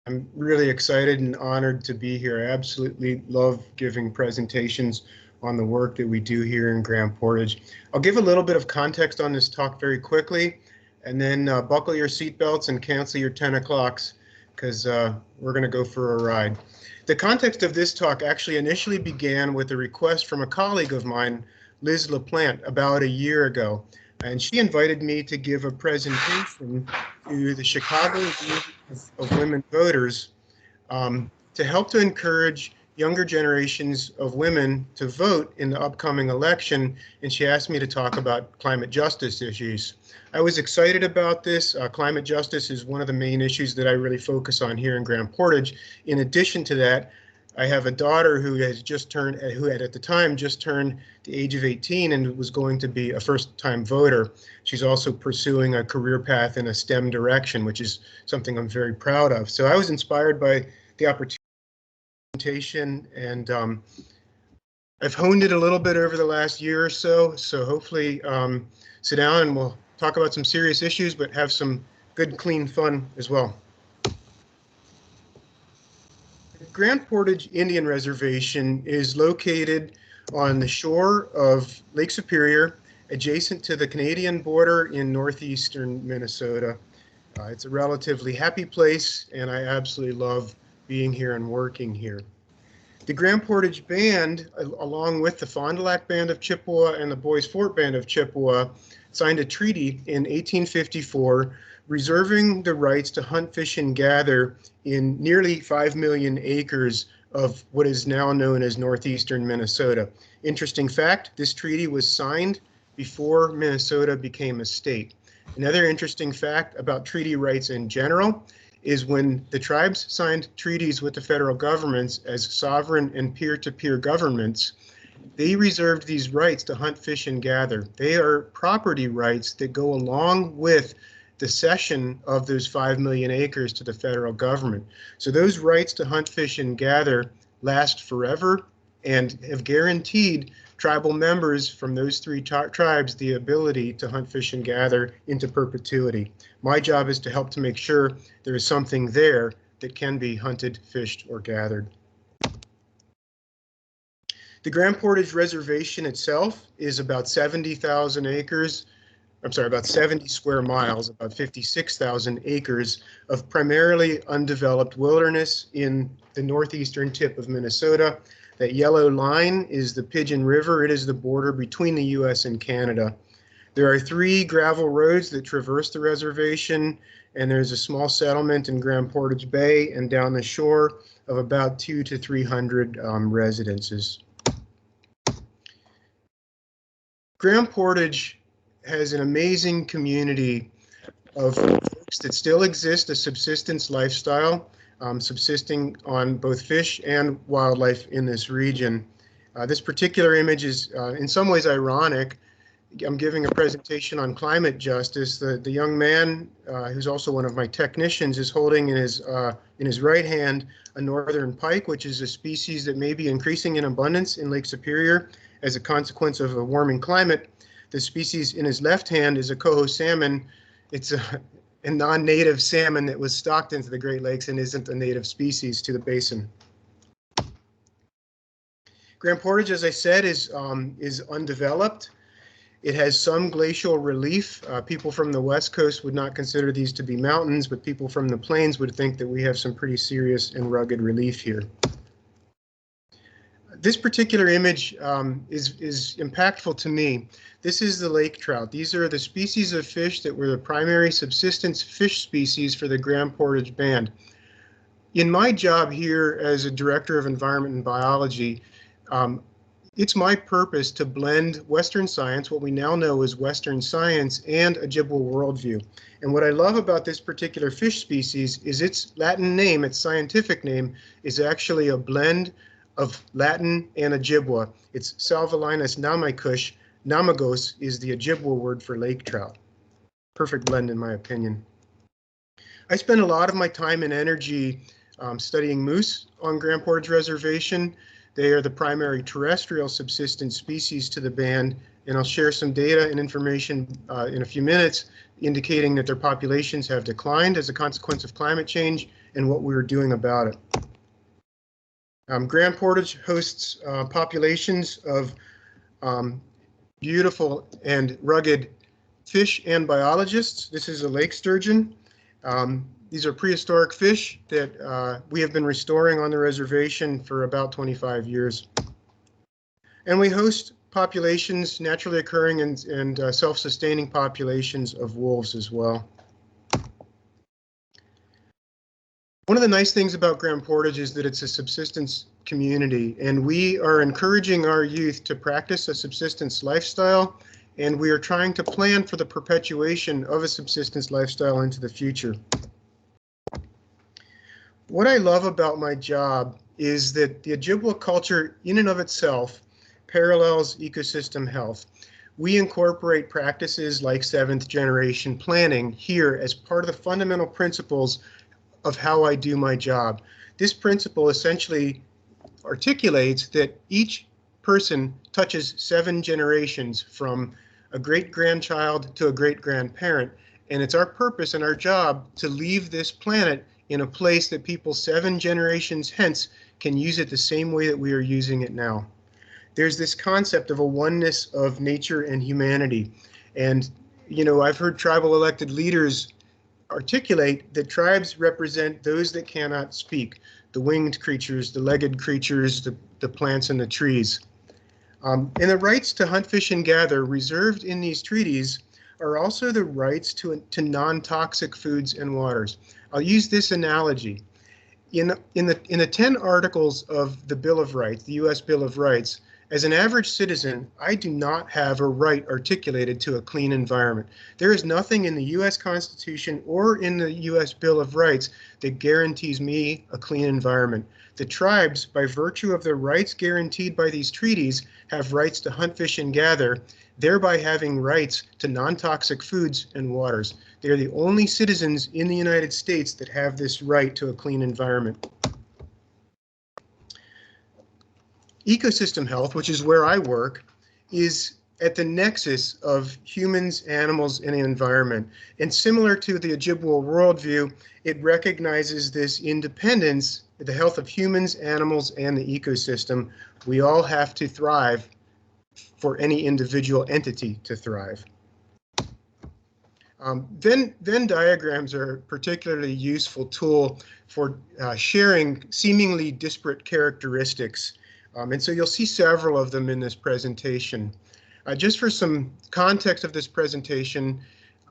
I'm really excited and honored to be here. I absolutely love giving presentations on the work that we do here in Grand Portage. I'll give a little bit of context on this talk very quickly, and then buckle your seatbelts and cancel your 10 o'clocks because we're going to go for a ride. The context of this talk actually initially began with a request from a colleague of mine, Liz LaPlante, about a year ago. And she invited me to give a presentation to the Chicago League of Women Voters to help to encourage younger generations of women to vote in the upcoming election. And she asked me to talk about climate justice issues. I was excited about this. Climate justice is one of the main issues that I really focus on here in Grand Portage. In addition to that, I have a daughter who has just turned, who had at the time just turned the age of 18 and was going to be a first-time voter. She's also pursuing a career path in a STEM direction, which is something I'm very proud of. So I was inspired by the opportunity, and I've honed it a little bit over the last year or so. So hopefully sit down and we'll talk about some serious issues, but have some good, clean fun as well. Grand Portage Indian Reservation is located on the shore of Lake Superior, adjacent to the Canadian border in northeastern Minnesota. It's a relatively happy place, and I absolutely love being here and working here. The Grand Portage Band, along with the Fond du Lac Band of Chippewa and the Bois Forte Band of Chippewa, signed a treaty in 1854 reserving the rights to hunt, fish, and gather in nearly 5 million acres of what is now known as northeastern Minnesota. Interesting fact, this treaty was signed before Minnesota became a state. Another interesting fact about treaty rights in general is when the tribes signed treaties with the federal governments as sovereign and peer-to-peer governments, they reserved these rights to hunt, fish, and gather. They are property rights that go along with the cession of those 5 million acres to the federal government. So those rights to hunt, fish, and gather last forever and have guaranteed tribal members from those three tribes the ability to hunt, fish, and gather into perpetuity. My job is to help to make sure there is something there that can be hunted, fished, or gathered. The Grand Portage Reservation itself is about 70,000 acres. I'm sorry, about 70 square miles, about 56,000 acres of primarily undeveloped wilderness in the northeastern tip of Minnesota. That yellow line is the Pigeon River. It is the border between the US and Canada. There are 3 gravel roads that traverse the reservation, and there's a small settlement in Grand Portage Bay and down the shore of about 200 to 300 residences. Grand Portage has an amazing community of folks that still exist, a subsistence lifestyle, subsisting on both fish and wildlife in this region. This particular image is in some ways ironic. I'm giving a presentation on climate justice. The young man, who's also one of my technicians, is holding in his right hand a northern pike, which is a species that may be increasing in abundance in Lake Superior as a consequence of a warming climate. The species in his left hand is a coho salmon. It's a non-native salmon that was stocked into the Great Lakes and isn't a native species to the basin. Grand Portage, as I said, is undeveloped. It has some glacial relief. People from the West Coast would not consider these to be mountains, but people from the plains would think that we have some pretty serious and rugged relief here. This particular image is impactful to me. This is the lake trout. These are the species of fish that were the primary subsistence fish species for the Grand Portage Band. In my job here as a director of environment and biology, it's my purpose to blend Western science, what we now know as Western science, and Ojibwa worldview. And what I love about this particular fish species is its Latin name, its scientific name, is actually a blend of Latin and Ojibwa. It's Salvelinus namikush. Namagos is the Ojibwa word for lake trout. Perfect blend in my opinion. I spend a lot of my time and energy studying moose on Grand Portage Reservation. They are the primary terrestrial subsistence species to the band, and I'll share some data and information in a few minutes indicating that their populations have declined as a consequence of climate change and what we're doing about it. Grand Portage hosts populations of beautiful and rugged fish and biologists. This is a lake sturgeon. These are prehistoric fish that we have been restoring on the reservation for about 25 years. And we host populations, naturally occurring and self-sustaining populations of wolves as well. One of the nice things about Grand Portage is that it's a subsistence community, and we are encouraging our youth to practice a subsistence lifestyle, and we are trying to plan for the perpetuation of a subsistence lifestyle into the future. What I love about my job is that the Ojibwa culture in and of itself parallels ecosystem health. We incorporate practices like seventh generation planning here as part of the fundamental principles of how I do my job. This principle essentially articulates that each person touches 7 generations from a great-grandchild to a great-grandparent, and it's our purpose and our job to leave this planet in a place that people 7 generations hence can use it the same way that we are using it now. There's this concept of a oneness of nature and humanity, and I've heard tribal elected leaders articulate that tribes represent those that cannot speak, the winged creatures, the legged creatures, the plants and the trees. And the rights to hunt, fish, and gather reserved in these treaties are also the rights to non-toxic foods and waters. I'll use this analogy. In the 10 articles of the Bill of Rights, the U.S. Bill of Rights, as an average citizen, I do not have a right articulated to a clean environment. There is nothing in the U.S. Constitution or in the U.S. Bill of Rights that guarantees me a clean environment. The tribes, by virtue of their rights guaranteed by these treaties, have rights to hunt, fish, and gather, thereby having rights to non-toxic foods and waters. They are the only citizens in the United States that have this right to a clean environment. Ecosystem health, which is where I work, is at the nexus of humans, animals, and environment. And similar to the Ojibwa worldview, it recognizes this independence, the health of humans, animals, and the ecosystem. We all have to thrive for any individual entity to thrive. Venn diagrams are a particularly useful tool for sharing seemingly disparate characteristics. And so you'll see several of them in this presentation. Just for some context of this presentation,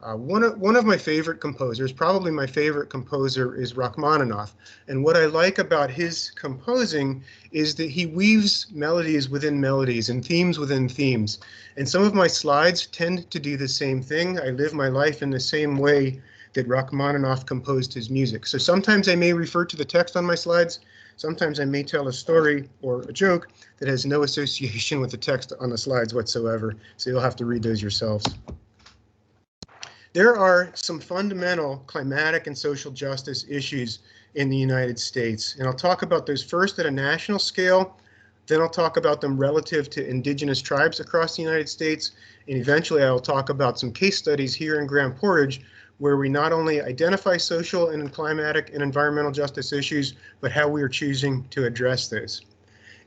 one of my favorite composers, probably my favorite composer, is Rachmaninoff. And what I like about his composing is that he weaves melodies within melodies and themes within themes. And some of my slides tend to do the same thing. I live my life in the same way that Rachmaninoff composed his music. So sometimes I may refer to the text on my slides. Sometimes I may tell a story or a joke that has no association with the text on the slides whatsoever, so you'll have to read those yourselves. There are some fundamental climatic and social justice issues in the United States, and I'll talk about those first at a national scale, then I'll talk about them relative to indigenous tribes across the United States, and eventually I'll talk about some case studies here in Grand Portage where we not only identify social and climatic and environmental justice issues, but how we are choosing to address those.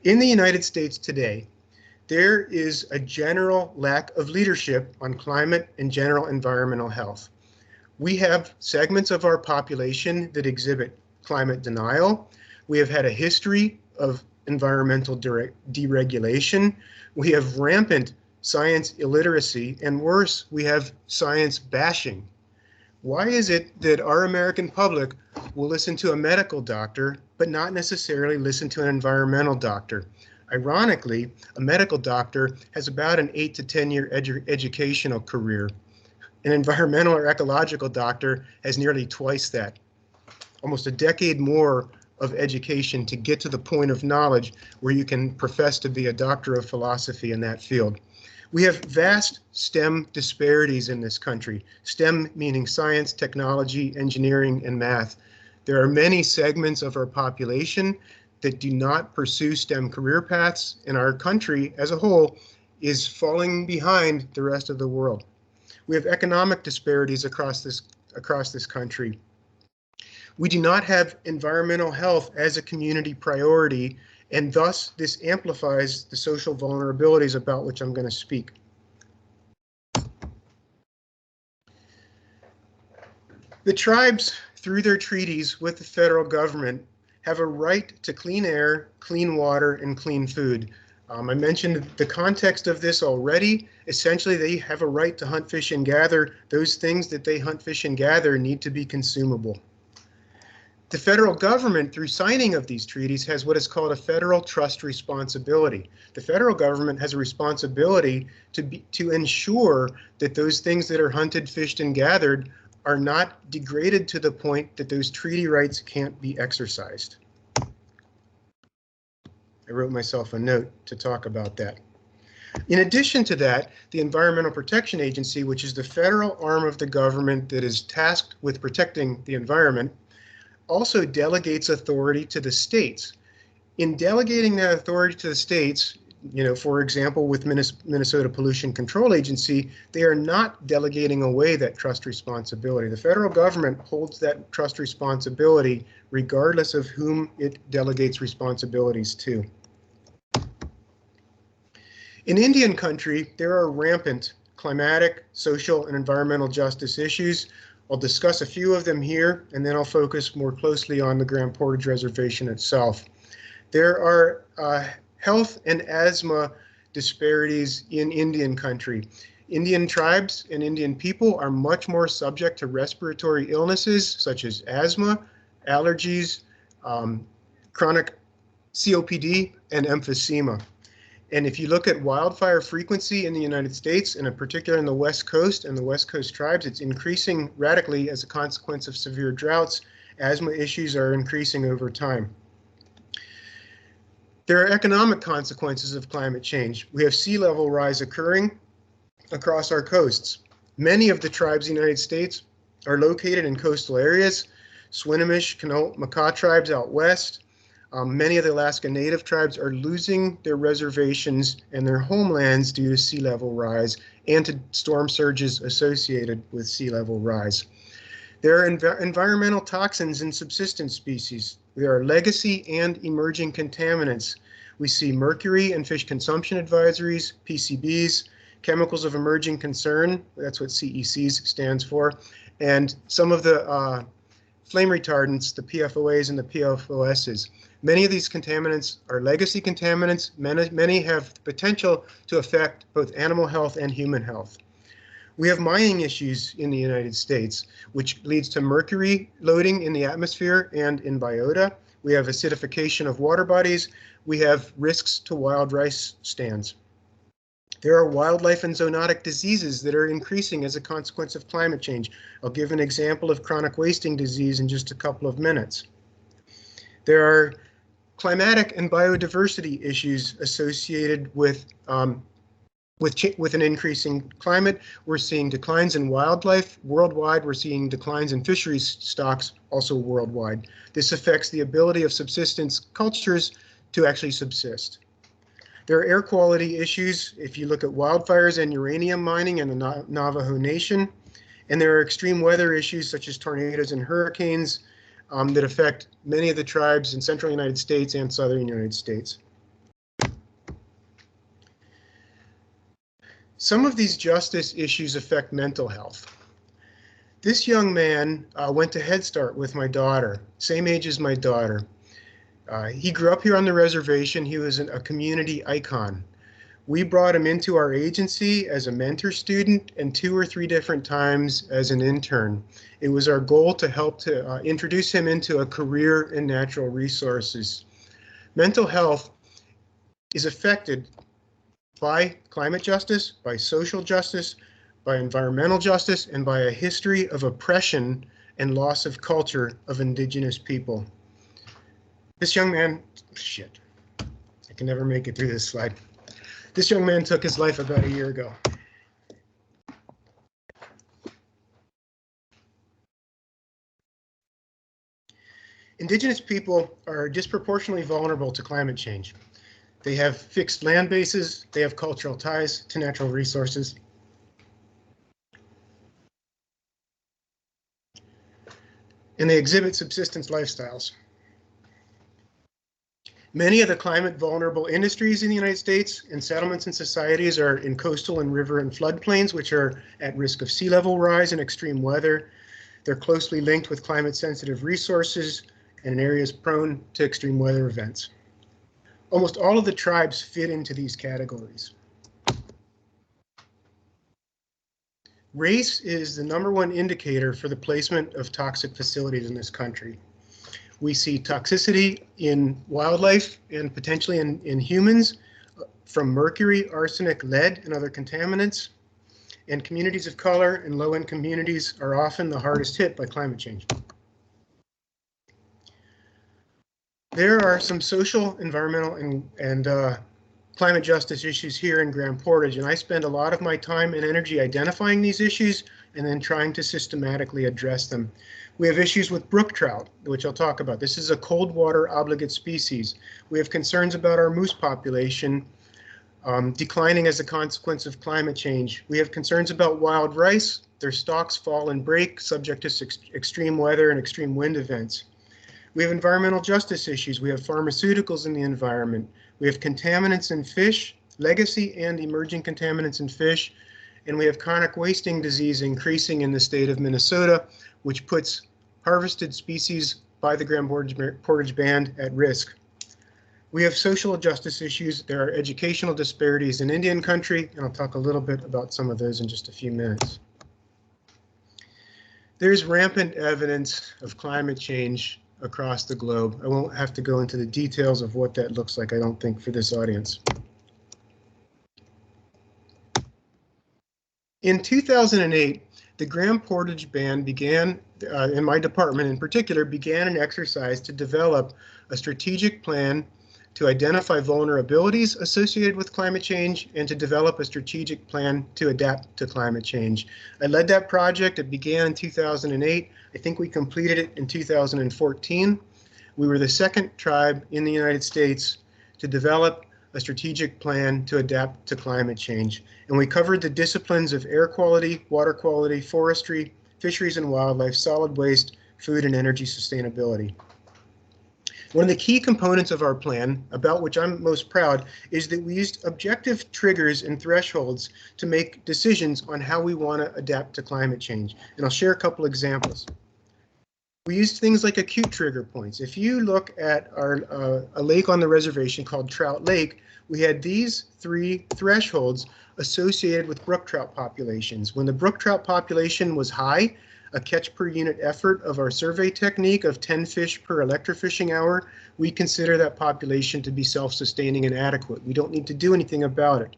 In the United States today, there is a general lack of leadership on climate and general environmental health. We have segments of our population that exhibit climate denial. We have had a history of environmental deregulation. We have rampant science illiteracy, and worse, we have science bashing. Why is it that our American public will listen to a medical doctor, but not necessarily listen to an environmental doctor? Ironically, a medical doctor has about an 8 to 10 year educational career. An environmental or ecological doctor has nearly twice that, almost a decade more of education to get to the point of knowledge where you can profess to be a doctor of philosophy in that field. We have vast STEM disparities in this country, STEM meaning science, technology, engineering, and math. There are many segments of our population that do not pursue STEM career paths, and our country as a whole is falling behind the rest of the world. We have economic disparities across this country. We do not have environmental health as a community priority, and thus this amplifies the social vulnerabilities about which I'm going to speak. The tribes, through their treaties with the federal government, have a right to clean air, clean water, and clean food. I mentioned the context of this already. Essentially, they have a right to hunt, fish, and gather. Those things that they hunt, fish, and gather need to be consumable. The federal government, through signing of these treaties, has what is called a federal trust responsibility. The federal government has a responsibility to ensure that those things that are hunted, fished, and gathered are not degraded to the point that those treaty rights can't be exercised. I wrote myself a note to talk about that. In addition to that, the Environmental Protection Agency, which is the federal arm of the government that is tasked with protecting the environment, also delegates authority to the states. In delegating that authority to the states, for example, with Minnesota Pollution Control Agency, they are not delegating away that trust responsibility. The federal government holds that trust responsibility regardless of whom it delegates responsibilities to. In Indian country, there are rampant climatic, social, and environmental justice issues. I'll discuss a few of them here, and then I'll focus more closely on the Grand Portage Reservation itself. There are health and asthma disparities in Indian country. Indian tribes and Indian people are much more subject to respiratory illnesses such as asthma, allergies, chronic COPD, and emphysema. And if you look at wildfire frequency in the United States, and in particular in the West Coast and the West Coast tribes, it's increasing radically as a consequence of severe droughts. Asthma issues are increasing over time. There are economic consequences of climate change. We have sea level rise occurring across our coasts. Many of the tribes in the United States are located in coastal areas. Swinomish, Quinault, Makah tribes out west. Many of the Alaska Native tribes are losing their reservations and their homelands due to sea level rise and to storm surges associated with sea level rise. There are environmental toxins in subsistence species. There are legacy and emerging contaminants. We see mercury and fish consumption advisories, PCBs, chemicals of emerging concern, that's what CECs stands for, and some of the flame retardants, the PFOAs and the PFOSs. Many of these contaminants are legacy contaminants. Many have the potential to affect both animal health and human health. We have mining issues in the United States, which leads to mercury loading in the atmosphere and in biota. We have acidification of water bodies. We have risks to wild rice stands. There are wildlife and zoonotic diseases that are increasing as a consequence of climate change. I'll give an example of chronic wasting disease in just a couple of minutes. There are climatic and biodiversity issues associated with an increasing climate. We're seeing declines in wildlife worldwide. We're seeing declines in fisheries stocks also worldwide. This affects the ability of subsistence cultures to actually subsist. There are air quality issues if you look at wildfires and uranium mining in the Navajo Nation. And there are extreme weather issues such as tornadoes and hurricanes that affect many of the tribes in central United States and southern United States. Some of these justice issues affect mental health. This young man went to Head Start with my daughter, same age as my daughter. He grew up here on the reservation. He was a community icon. We brought him into our agency as a mentor student and 2 or 3 different times as an intern. It was our goal to help to introduce him into a career in natural resources. Mental health is affected by climate justice, by social justice, by environmental justice, and by a history of oppression and loss of culture of Indigenous people. This young man, shit, I can never make it through this slide. This young man took his life about a year ago. Indigenous people are disproportionately vulnerable to climate change. They have fixed land bases. They have cultural ties to natural resources. And they exhibit subsistence lifestyles. Many of the climate vulnerable industries in the United States and settlements and societies are in coastal and river and floodplains, which are at risk of sea level rise and extreme weather. They're closely linked with climate sensitive resources and in areas prone to extreme weather events. Almost all of the tribes fit into these categories. Race is the #1 indicator for the placement of toxic facilities in this country. We see toxicity in wildlife and potentially in humans from mercury, arsenic, lead, and other contaminants. And communities of color and low-income communities are often the hardest hit by climate change. There are some social, environmental, and climate justice issues here in Grand Portage, and I spend a lot of my time and energy identifying these issues and then trying to systematically address them. We have issues with brook trout, which I'll talk about. This is a cold water obligate species. We have concerns about our moose population declining as a consequence of climate change. We have concerns about wild rice. Their stalks fall and break, subject to extreme weather and extreme wind events. We have environmental justice issues. We have pharmaceuticals in the environment. We have contaminants in fish, legacy and emerging contaminants in fish, and we have chronic wasting disease increasing in the state of Minnesota, which puts harvested species by the Grand Portage Band at risk. We have social justice issues. There are educational disparities in Indian country, and I'll talk a little bit about some of those in just a few minutes. There's rampant evidence of climate change across the globe. I won't have to go into the details of what that looks like, I don't think, for this audience. In 2008, the Grand Portage Band began, in my department in particular, began an exercise to develop a strategic plan to identify vulnerabilities associated with climate change and to develop a strategic plan to adapt to climate change. I led that project. It began in 2008. I think we completed it in 2014. We were the second tribe in the United States to develop a strategic plan to adapt to climate change. And we covered the disciplines of air quality, water quality, forestry, fisheries and wildlife, solid waste, food and energy sustainability. One of the key components of our plan, about which I'm most proud, is that we used objective triggers and thresholds to make decisions on how we want to adapt to climate change. And I'll share a couple examples. We used things like acute trigger points. If you look at a lake on the reservation called Trout Lake, we had these 3 thresholds associated with brook trout populations. When the brook trout population was high, a catch per unit effort of our survey technique of 10 fish per electrofishing hour, we consider that population to be self-sustaining and adequate. We don't need to do anything about it.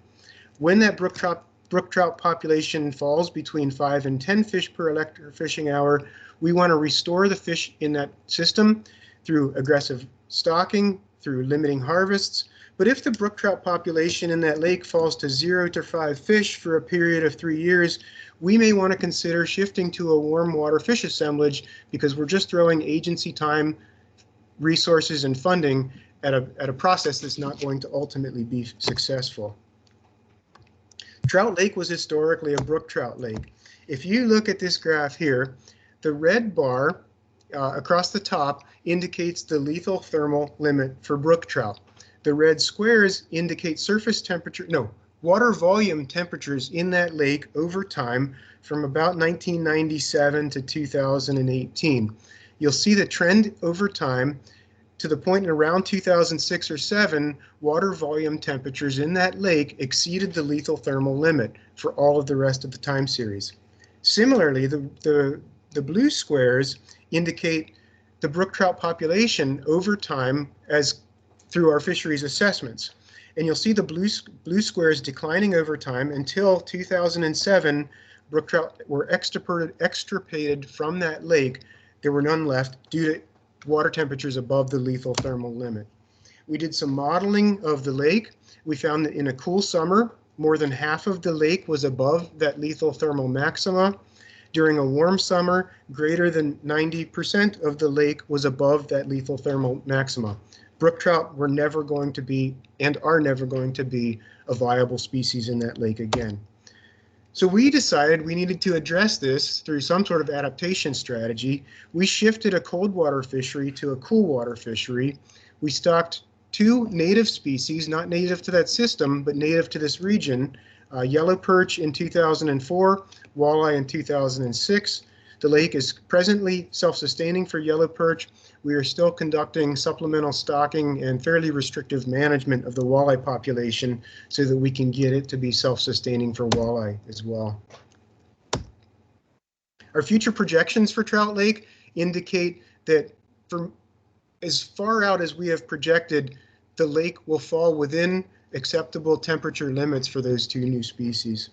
When that brook trout population falls between 5 and 10 fish per electrofishing hour, we want to restore the fish in that system through aggressive stocking, through limiting harvests. But if the brook trout population in that lake falls to 0 to 5 fish for a period of 3 years, we may want to consider shifting to a warm water fish assemblage because we're just throwing agency time, resources, and funding at a process that's not going to ultimately be successful. Trout Lake was historically a brook trout lake. If you look at this graph here, the red bar across the top indicates the lethal thermal limit for brook trout. The red squares indicate water volume temperatures in that lake over time from about 1997 to 2018. You'll see the trend over time to the point in around 2006 or 7, water volume temperatures in that lake exceeded the lethal thermal limit for all of the rest of the time series. Similarly, the blue squares indicate the brook trout population over time as through our fisheries assessments. And you'll see the blue squares declining over time until 2007, brook trout were extirpated from that lake. There were none left due to water temperatures above the lethal thermal limit. We did some modeling of the lake. We found that in a cool summer, more than half of the lake was above that lethal thermal maxima. During a warm summer, greater than 90% of the lake was above that lethal thermal maxima. Brook trout were never going to be and are never going to be a viable species in that lake again. So we decided we needed to address this through some sort of adaptation strategy. We shifted a cold water fishery to a cool water fishery. We stocked 2 native species, not native to that system, but native to this region, yellow perch in 2004, walleye in 2006. The lake is presently self-sustaining for yellow perch. We are still conducting supplemental stocking and fairly restrictive management of the walleye population so that we can get it to be self-sustaining for walleye as well. Our future projections for Trout Lake indicate that from as far out as we have projected, the lake will fall within acceptable temperature limits for those 2 new species.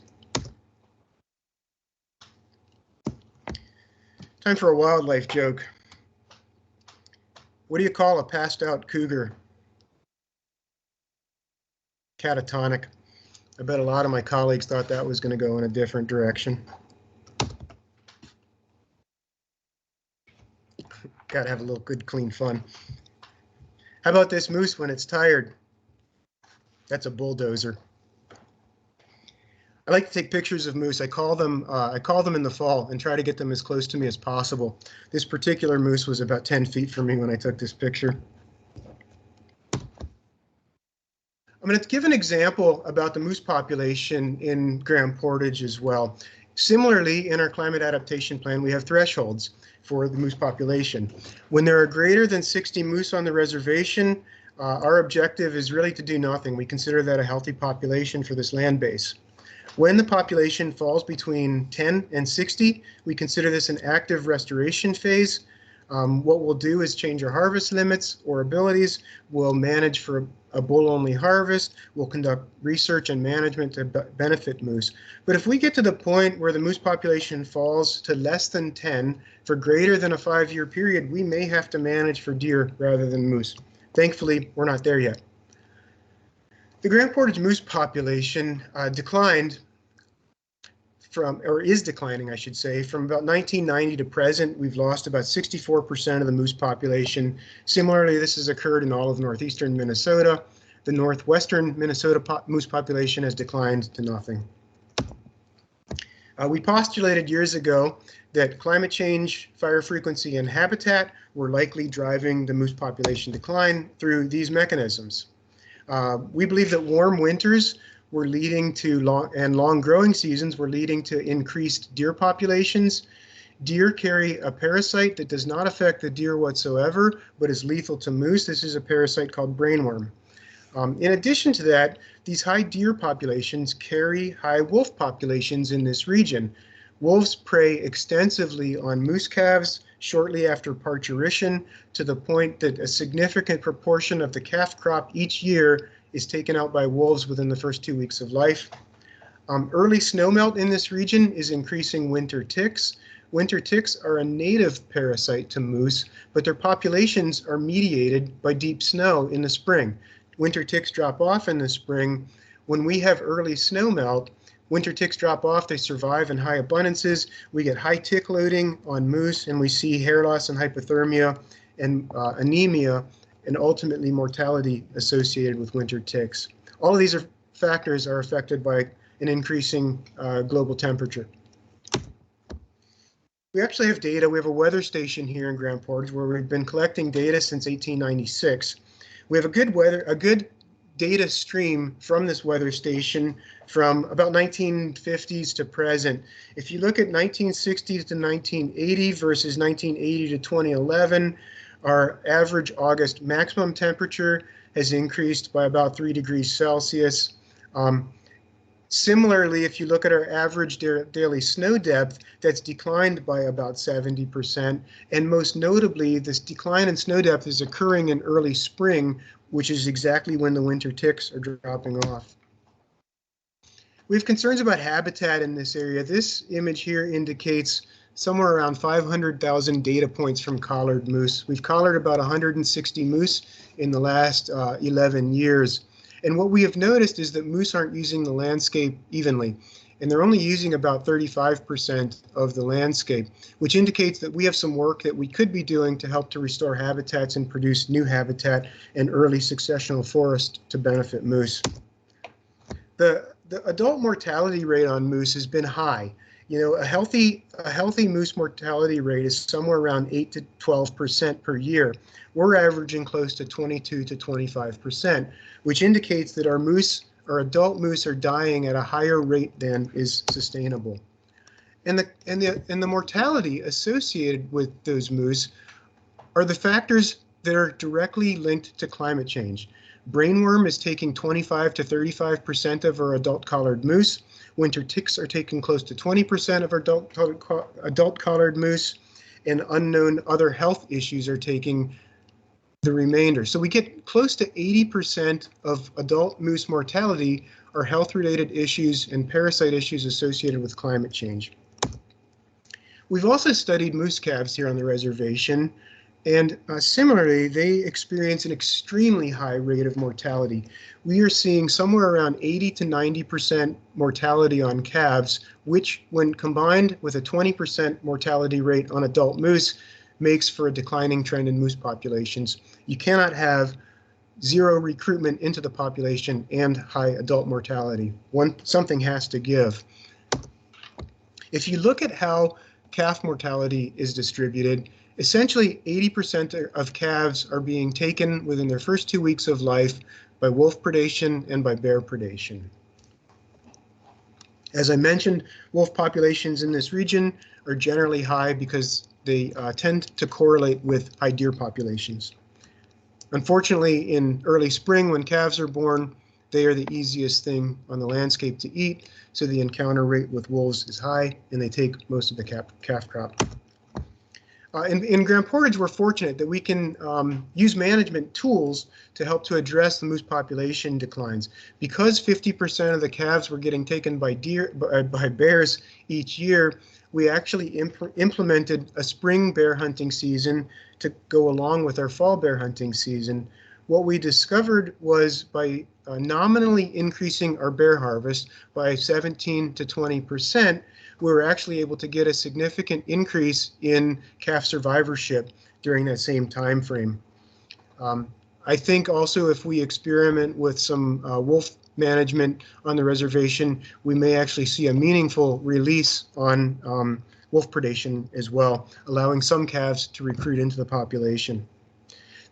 Time for a wildlife joke. What do you call a passed out cougar? Catatonic. I bet a lot of my colleagues thought that was going to go in a different direction. Got to have a little good, clean fun. How about this moose when it's tired? That's a bulldozer. I like to take pictures of moose. I call them in the fall and try to get them as close to me as possible. This particular moose was about 10 feet from me when I took this picture. I'm going to give an example about the moose population in Grand Portage as well. Similarly, in our climate adaptation plan, we have thresholds for the moose population. When there are greater than 60 moose on the reservation, our objective is really to do nothing. We consider that a healthy population for this land base. When the population falls between 10 and 60, we consider this an active restoration phase. What we'll do is change our harvest limits or abilities. We'll manage for a bull-only harvest. We'll conduct research and management to benefit moose. But if we get to the point where the moose population falls to less than 10 for greater than a 5-year period, we may have to manage for deer rather than moose. Thankfully, we're not there yet. The Grand Portage moose population declined from, or is declining, I should say, from about 1990 to present. We've lost about 64% of the moose population. Similarly, this has occurred in all of northeastern Minnesota. The northwestern Minnesota moose population has declined to nothing. We postulated years ago that climate change, fire frequency, and habitat were likely driving the moose population decline through these mechanisms. We believe that warm winters were leading to long growing seasons were leading to increased deer populations. Deer carry a parasite that does not affect the deer whatsoever, but is lethal to moose. This is a parasite called brainworm. In addition to that, these high deer populations carry high wolf populations in this region. Wolves prey extensively on moose calves shortly after parturition, to the point that a significant proportion of the calf crop each year is taken out by wolves within the first 2 weeks of life. Early snowmelt in this region is increasing winter ticks. Winter ticks are a native parasite to moose, but their populations are mediated by deep snow in the spring. Winter ticks drop off in the spring. When we have early snowmelt, winter ticks drop off, they survive in high abundances. We get high tick loading on moose, and we see hair loss and hypothermia and anemia, and ultimately mortality associated with winter ticks. All of these factors are affected by an increasing global temperature. We actually have data. We have a weather station here in Grand Portage where we've been collecting data since 1896. We have a good data stream from this weather station from about 1950s to present. If you look at 1960s to 1980 versus 1980 to 2011, our average August maximum temperature has increased by about 3 degrees Celsius. Similarly, if you look at our average daily snow depth, that's declined by about 70%. And most notably, this decline in snow depth is occurring in early spring, which is exactly when the winter ticks are dropping off. We have concerns about habitat in this area. This image here indicates somewhere around 500,000 data points from collared moose. We've collared about 160 moose in the last 11 years. And what we have noticed is that moose aren't using the landscape evenly. and they're only using about 35% of the landscape, which indicates that we have some work that we could be doing to help to restore habitats and produce new habitat and early successional forest to benefit moose. The adult mortality rate on moose has been high. You know, a healthy moose mortality rate is somewhere around 8 to 12% per year. We're averaging close to 22 to 25%, which indicates that our adult moose are dying at a higher rate than is sustainable. And the mortality associated with those moose are the factors that are directly linked to climate change. Brainworm is taking 25 to 35% of our adult collared moose. Winter ticks are taking close to 20% of our adult collared moose, and unknown other health issues are taking the remainder. So we get close to 80% of adult moose mortality are health-related issues and parasite issues associated with climate change. We've also studied moose calves here on the reservation, and similarly, they experience an extremely high rate of mortality. We are seeing somewhere around 80 to 90% mortality on calves, which when combined with a 20% mortality rate on adult moose, makes for a declining trend in moose populations. You cannot have zero recruitment into the population and high adult mortality. Something has to give. If you look at how calf mortality is distributed, essentially 80% of calves are being taken within their first 2 weeks of life by wolf predation and by bear predation. As I mentioned, wolf populations in this region are generally high because they tend to correlate with high deer populations. Unfortunately, in early spring when calves are born, they are the easiest thing on the landscape to eat, so the encounter rate with wolves is high and they take most of the calf crop. In Grand Portage, we're fortunate that we can use management tools to help to address the moose population declines. Because 50% of the calves were getting taken by bears each year, we actually implemented a spring bear hunting season to go along with our fall bear hunting season. What we discovered was by nominally increasing our bear harvest by 17 to 20%, we were actually able to get a significant increase in calf survivorship during that same time frame. I think also if we experiment with some wolf management on the reservation, we may actually see a meaningful release on wolf predation as well, allowing some calves to recruit into the population.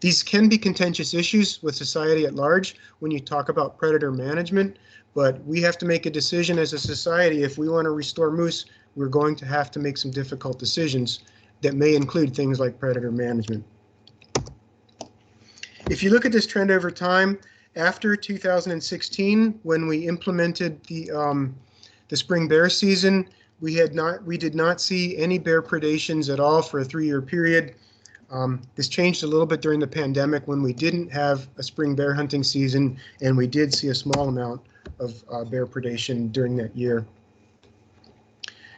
These can be contentious issues with society at large when you talk about predator management, but we have to make a decision as a society. If we want to restore moose, we're going to have to make some difficult decisions that may include things like predator management. If you look at this trend over time, after 2016, when we implemented the spring bear season, we did not see any bear predations at all for a 3-year period. This changed a little bit during the pandemic when we didn't have a spring bear hunting season, and we did see a small amount of bear predation during that year.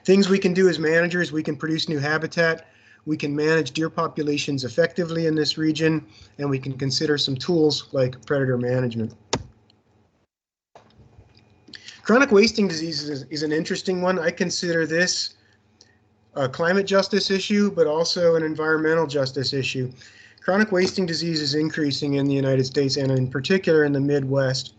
Things we can do as managers: we can produce new habitat, we can manage deer populations effectively in this region, and we can consider some tools like predator management. Chronic wasting disease is an interesting one. I consider this a climate justice issue, but also an environmental justice issue. Chronic wasting disease is increasing in the United States, and in particular in the Midwest.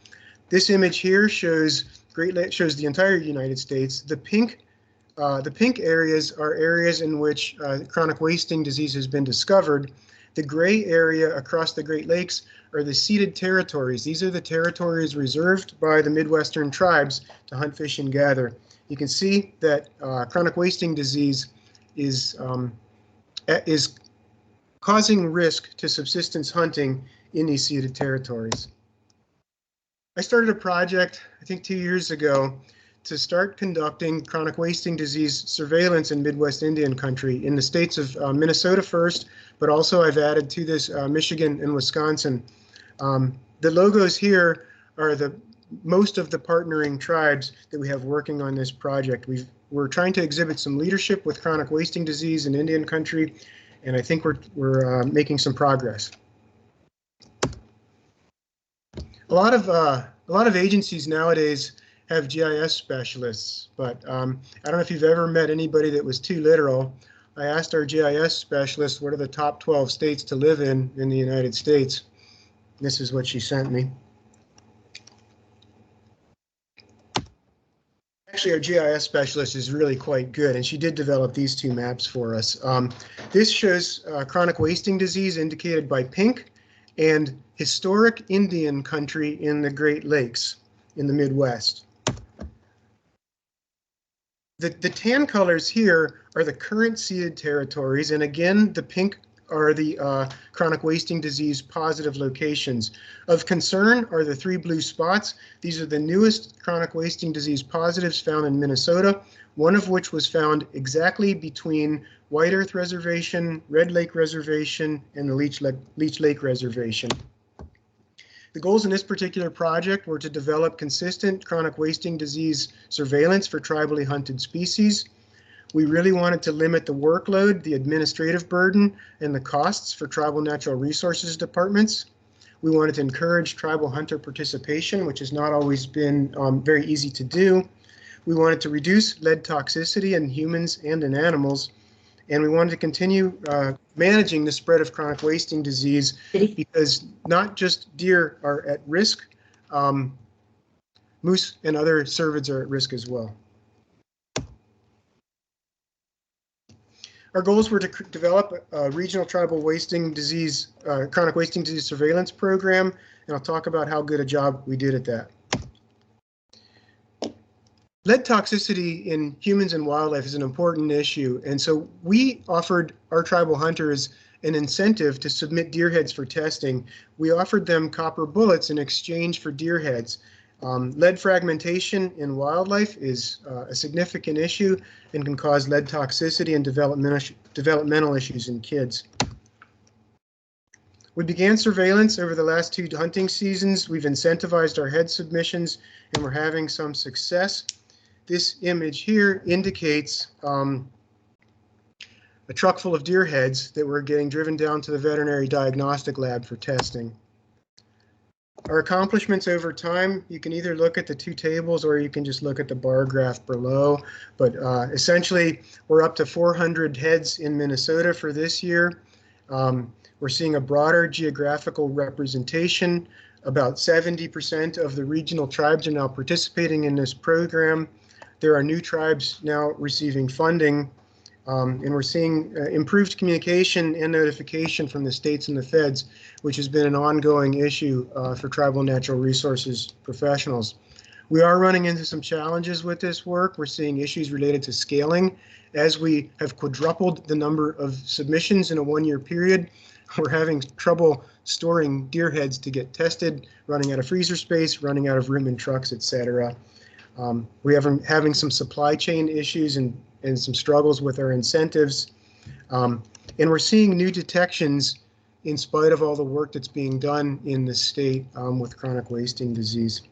This image here shows the entire United States. The pink areas are areas in which chronic wasting disease has been discovered. The gray area across the Great Lakes are the ceded territories. These are the territories reserved by the Midwestern tribes to hunt, fish, and gather. You can see that chronic wasting disease is causing risk to subsistence hunting in these ceded territories. I started a project, I think 2 years ago, to start conducting chronic wasting disease surveillance in Midwest Indian country in the states of Minnesota first, but also I've added to this Michigan and Wisconsin. The logos here are most of the partnering tribes that we have working on this project. We're trying to exhibit some leadership with chronic wasting disease in Indian country, and I think we're making some progress. A lot of agencies nowadays have GIS specialists, but I don't know if you've ever met anybody that was too literal. I asked our GIS specialist what are the top 12 states to live in the United States. This is what she sent me. Actually, our GIS specialist is really quite good, and she did develop these two maps for us. This shows chronic wasting disease indicated by pink and historic Indian country in the Great Lakes in the Midwest. The tan colors here are the current seeded territories, and again, the pink are the chronic wasting disease positive locations. Of concern are the 3 blue spots. These are the newest chronic wasting disease positives found in Minnesota, one of which was found exactly between White Earth Reservation, Red Lake Reservation, and the Leech Lake Reservation. The goals in this particular project were to develop consistent chronic wasting disease surveillance for tribally hunted species. We really wanted to limit the workload, the administrative burden, and the costs for tribal natural resources departments. We wanted to encourage tribal hunter participation, which has not always been very easy to do. We wanted to reduce lead toxicity in humans and in animals. And we wanted to continue managing the spread of chronic wasting disease because not just deer are at risk, moose and other cervids are at risk as well. Our goals were to develop a regional tribal wasting disease, chronic wasting disease surveillance program, and I'll talk about how good a job we did at that. Lead toxicity in humans and wildlife is an important issue, and so we offered our tribal hunters an incentive to submit deer heads for testing. We offered them copper bullets in exchange for deer heads. Lead fragmentation in wildlife is a significant issue and can cause lead toxicity and developmental issues in kids. We began surveillance over the last 2 hunting seasons. We've incentivized our head submissions and we're having some success. This image here indicates a truck full of deer heads that were getting driven down to the veterinary diagnostic lab for testing. Our accomplishments over time, you can either look at the 2 tables or you can just look at the bar graph below. But essentially, we're up to 400 heads in Minnesota for this year. We're seeing a broader geographical representation. About 70% of the regional tribes are now participating in this program. There are new tribes now receiving funding. And we're seeing improved communication and notification from the states and the feds, which has been an ongoing issue for tribal natural resources professionals. We are running into some challenges with this work. We're seeing issues related to scaling. As we have quadrupled the number of submissions in a 1-year period, we're having trouble storing deer heads to get tested, running out of freezer space, running out of room in trucks, etc. We're having some supply chain issues and some struggles with our incentives. And we're seeing new detections in spite of all the work that's being done in the state with chronic wasting disease.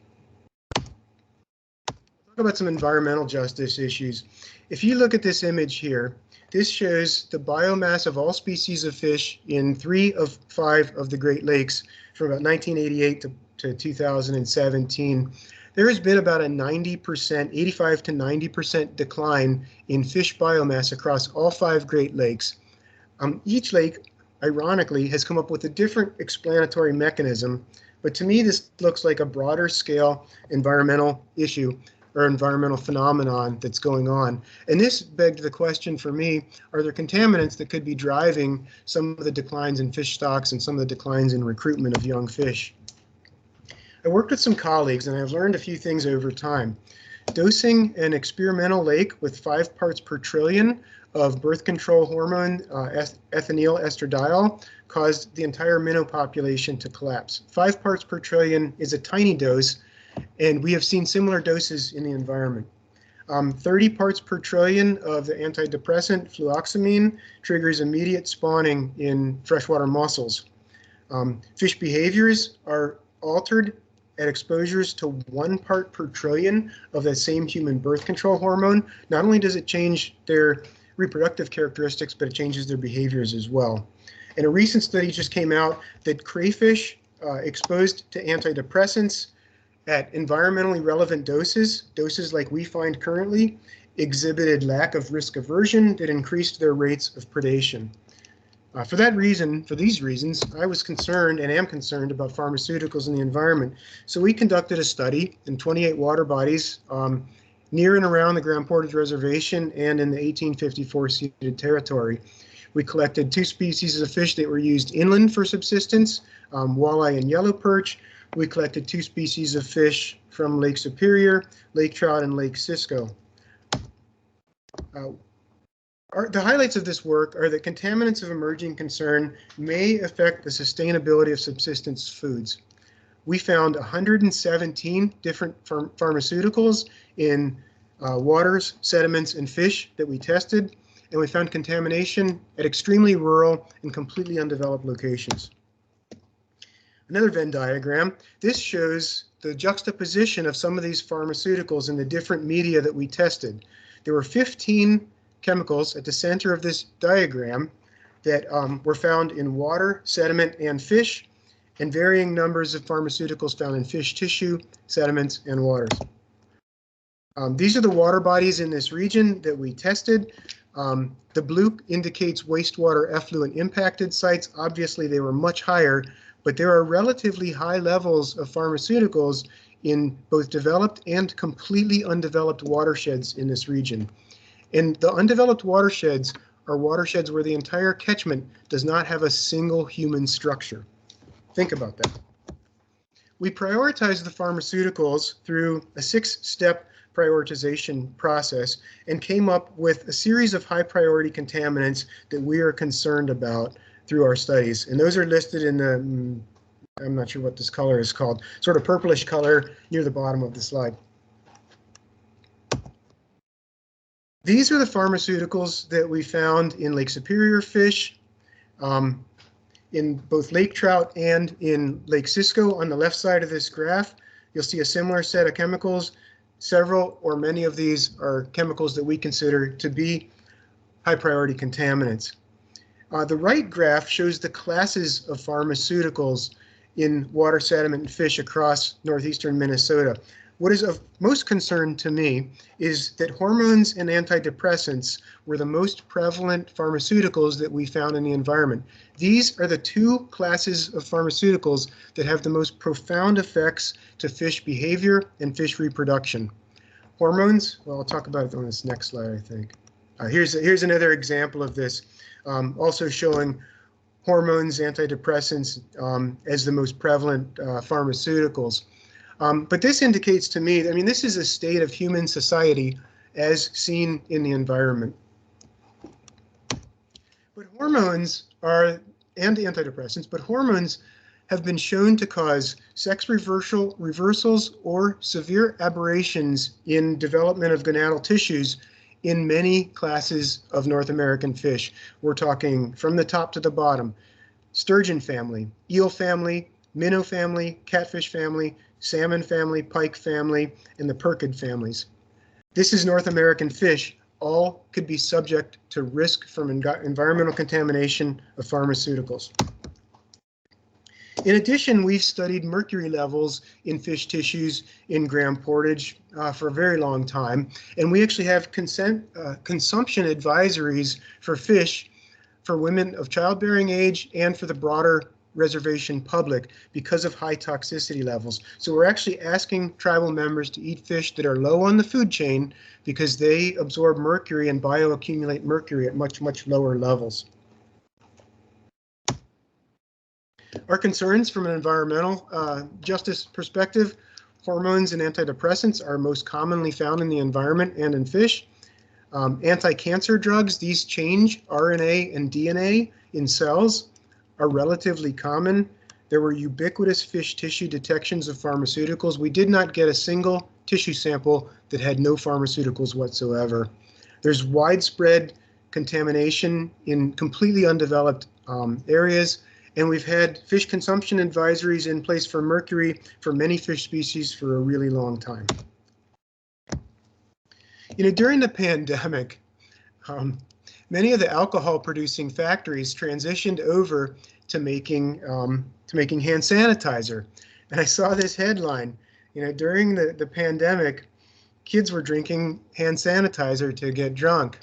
Talk about some environmental justice issues. If you look at this image here, this shows the biomass of all species of fish in 3 of 5 of the Great Lakes from about 1988 to 2017. There has been about a 90%, 85 to 90% decline in fish biomass across all 5 Great Lakes. Each lake, ironically, has come up with a different explanatory mechanism, but to me this looks like a broader scale environmental issue or environmental phenomenon that's going on. And this begged the question for me, are there contaminants that could be driving some of the declines in fish stocks and some of the declines in recruitment of young fish? I worked with some colleagues and I've learned a few things over time. Dosing an experimental lake with 5 parts per trillion of birth control hormone, ethinyl estradiol, caused the entire minnow population to collapse. 5 parts per trillion is a tiny dose, and we have seen similar doses in the environment. 30 parts per trillion of the antidepressant fluoxamine triggers immediate spawning in freshwater mussels. Fish behaviors are altered at exposures to 1 part per trillion of that same human birth control hormone. Not only does it change their reproductive characteristics, but it changes their behaviors as well. And a recent study just came out that crayfish exposed to antidepressants at environmentally relevant doses like we find currently, exhibited lack of risk aversion that increased their rates of predation. For these reasons, I was concerned and am concerned about pharmaceuticals in the environment. So we conducted a study in 28 water bodies near and around the Grand Portage Reservation and in the 1854 ceded territory. We collected 2 species of fish that were used inland for subsistence, walleye and yellow perch. We collected 2 species of fish from Lake Superior, lake trout, and Lake Cisco. The highlights of this work are that contaminants of emerging concern may affect the sustainability of subsistence foods. We found 117 different pharmaceuticals in waters, sediments, and fish that we tested, and we found contamination at extremely rural and completely undeveloped locations. Another Venn diagram. This shows the juxtaposition of some of these pharmaceuticals in the different media that we tested. There were 15 chemicals at the center of this diagram that were found in water, sediment, and fish, and varying numbers of pharmaceuticals found in fish tissue, sediments, and waters. These are the water bodies in this region that we tested. The blue indicates wastewater effluent impacted sites. Obviously, they were much higher, but there are relatively high levels of pharmaceuticals in both developed and completely undeveloped watersheds in this region. And the undeveloped watersheds are watersheds where the entire catchment does not have a single human structure. Think about that. We prioritized the pharmaceuticals through a 6-step prioritization process and came up with a series of high priority contaminants that we are concerned about through our studies. And those are listed in the, I'm not sure what this color is called, sort of purplish color near the bottom of the slide. These are the pharmaceuticals that we found in Lake Superior fish, in both lake trout and in Lake Cisco. On the left side of this graph, you'll see a similar set of chemicals. Several or many of these are chemicals that we consider to be high priority contaminants. The right graph shows the classes of pharmaceuticals in water, sediment, and fish across northeastern Minnesota. What is of most concern to me is that hormones and antidepressants were the most prevalent pharmaceuticals that we found in the environment. These are the 2 classes of pharmaceuticals that have the most profound effects to fish behavior and fish reproduction. Hormones, well, I'll talk about it on this next slide, I think. Here's another example of this, also showing hormones, antidepressants as the most prevalent pharmaceuticals. But this indicates to me, I mean, this is a state of human society as seen in the environment. But hormones are, and antidepressants, but hormones have been shown to cause sex reversals or severe aberrations in development of gonadal tissues in many classes of North American fish. We're talking from the top to the bottom: sturgeon family, eel family, minnow family, catfish family, salmon family, pike family, and the perkid families. This is North American fish. All could be subject to risk from environmental contamination of pharmaceuticals. In addition, we've studied mercury levels in fish tissues in Grand Portage for a very long time, and we actually have consumption advisories for fish for women of childbearing age and for the broader reservation public because of high toxicity levels. So we're actually asking tribal members to eat fish that are low on the food chain because they absorb mercury and bioaccumulate mercury at much, much lower levels. Our concerns from an environmental justice perspective: hormones and antidepressants are most commonly found in the environment and in fish. Anti-cancer drugs, these change RNA and DNA in cells, are relatively common. There were ubiquitous fish tissue detections of pharmaceuticals. We did not get a single tissue sample that had no pharmaceuticals whatsoever. There's widespread contamination in completely undeveloped areas, and we've had fish consumption advisories in place for mercury for many fish species for a really long time. During the pandemic, many of the alcohol producing factories transitioned over to making hand sanitizer. And I saw this headline: During the pandemic, kids were drinking hand sanitizer to get drunk.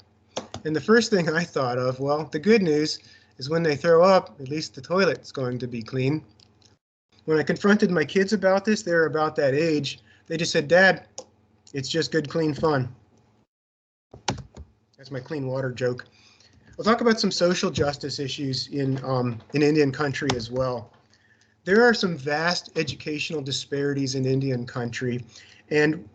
And the first thing I thought of, well, the good news is when they throw up, at least the toilet's going to be clean. When I confronted my kids about this, they're about that age, they just said, Dad, it's just good, clean fun. That's my clean water joke. I'll talk about some social justice issues in Indian country as well. There are some vast educational disparities in Indian country, and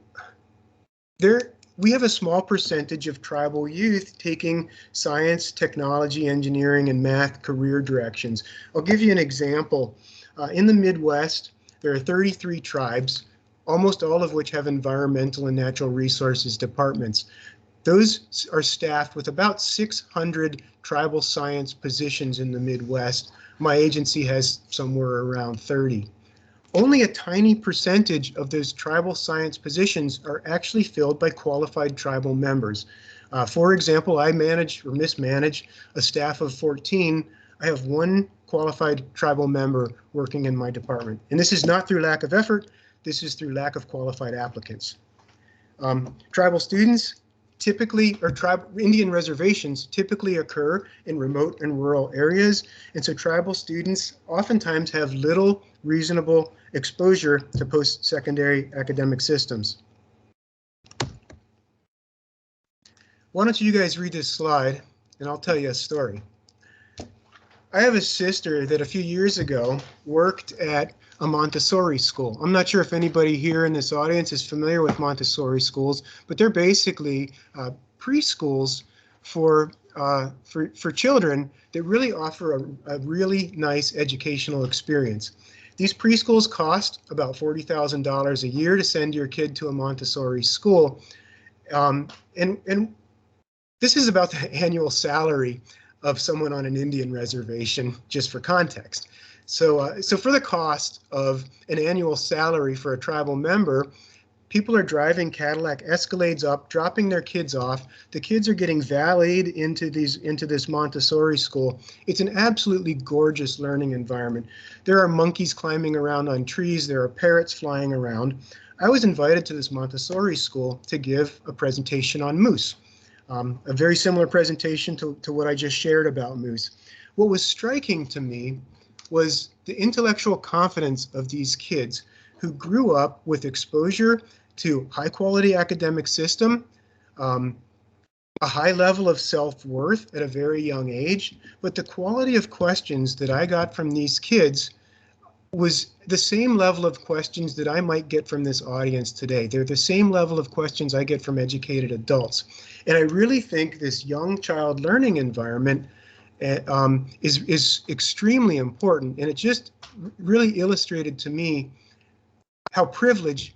we have a small percentage of tribal youth taking science, technology, engineering, and math career directions. I'll give you an example. In the Midwest, there are 33 tribes, almost all of which have environmental and natural resources departments. Those are staffed with about 600 tribal science positions in the Midwest. My agency has somewhere around 30. Only a tiny percentage of those tribal science positions are actually filled by qualified tribal members. For example, I manage or mismanage a staff of 14. I have one qualified tribal member working in my department. And this is not through lack of effort, this is through lack of qualified applicants. Tribal students typically, or Indian reservations typically occur in remote and rural areas. And so tribal students oftentimes have little reasonable exposure to post-secondary academic systems. Why don't you guys read this slide and I'll tell you a story. I have a sister that a few years ago worked at a Montessori school. I'm not sure if anybody here in this audience is familiar with Montessori schools, but they're basically preschools for children that really offer a really nice educational experience. These preschools cost about $40,000 a year to send your kid to a Montessori school. And this is about the annual salary of someone on an Indian reservation, just for context. So for the cost of an annual salary for a tribal member, people are driving Cadillac Escalades up, dropping their kids off. The kids are getting valeted into this Montessori school. It's an absolutely gorgeous learning environment. There are monkeys climbing around on trees. There are parrots flying around. I was invited to this Montessori school to give a presentation on moose. A very similar presentation to what I just shared about moose. What was striking to me was the intellectual confidence of these kids who grew up with exposure to high quality academic system, a high level of self-worth at a very young age, but the quality of questions that I got from these kids was the same level of questions that I might get from this audience today. They're the same level of questions I get from educated adults. And I really think this young child learning environment is extremely important. And it just really illustrated to me how privilege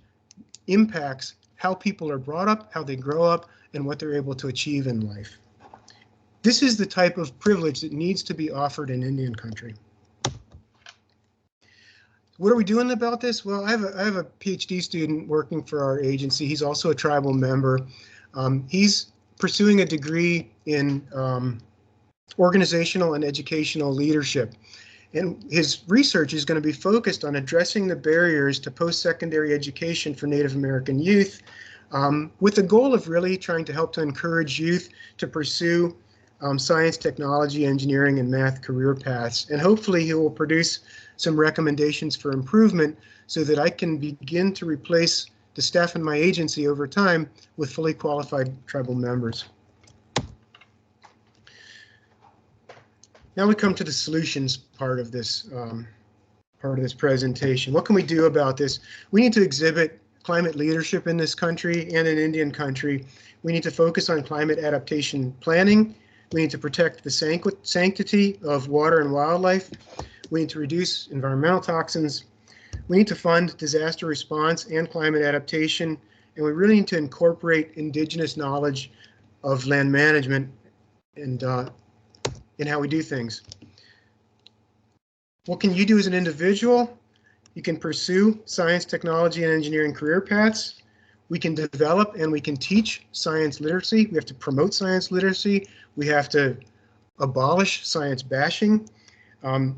impacts how people are brought up, how they grow up, and what they're able to achieve in life. This is the type of privilege that needs to be offered in Indian country. What are we doing about this? Well, I have a PhD student working for our agency. He's also a tribal member. He's pursuing a degree in organizational and educational leadership. And his research is going to be focused on addressing the barriers to post-secondary education for Native American youth, with the goal of really trying to help to encourage youth to pursue science, technology, engineering, and math career paths. And hopefully he will produce some recommendations for improvement so that I can begin to replace the staff in my agency over time with fully qualified tribal members. Now we come to the solutions part of this presentation. What can we do about this? We need to exhibit climate leadership in this country and in Indian country. We need to focus on climate adaptation planning. We need to protect the sanctity of water and wildlife. We need to reduce environmental toxins. We need to fund disaster response and climate adaptation. And we really need to incorporate indigenous knowledge of land management and in how we do things. What can you do as an individual? You can pursue science, technology, and engineering career paths. We can develop and we can teach science literacy. We have to promote science literacy. We have to abolish science bashing.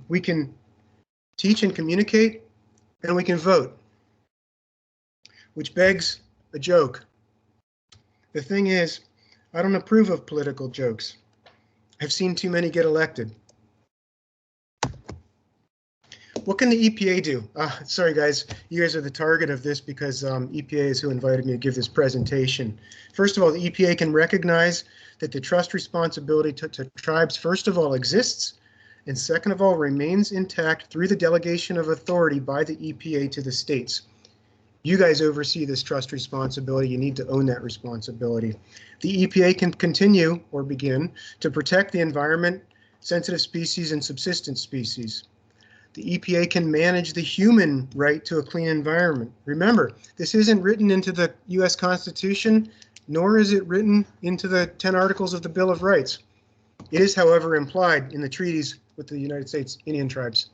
We can teach and communicate, and we can vote. which begs a joke. The thing is, I don't approve of political jokes. I've seen too many get elected. What can the EPA do? Sorry, guys. You guys are the target of this because EPA is who invited me to give this presentation. First of all, the EPA can recognize that the trust responsibility to tribes, first of all, exists, and second of all, remains intact through the delegation of authority by the EPA to the states. You guys oversee this trust responsibility. You need to own that responsibility. The EPA can continue or begin to protect the environment, sensitive species, and subsistence species. The EPA can manage the human right to a clean environment. Remember, this isn't written into the US Constitution, nor is it written into the 10 Articles of the Bill of Rights. It is, however, implied in the treaties with the United States Indian tribes.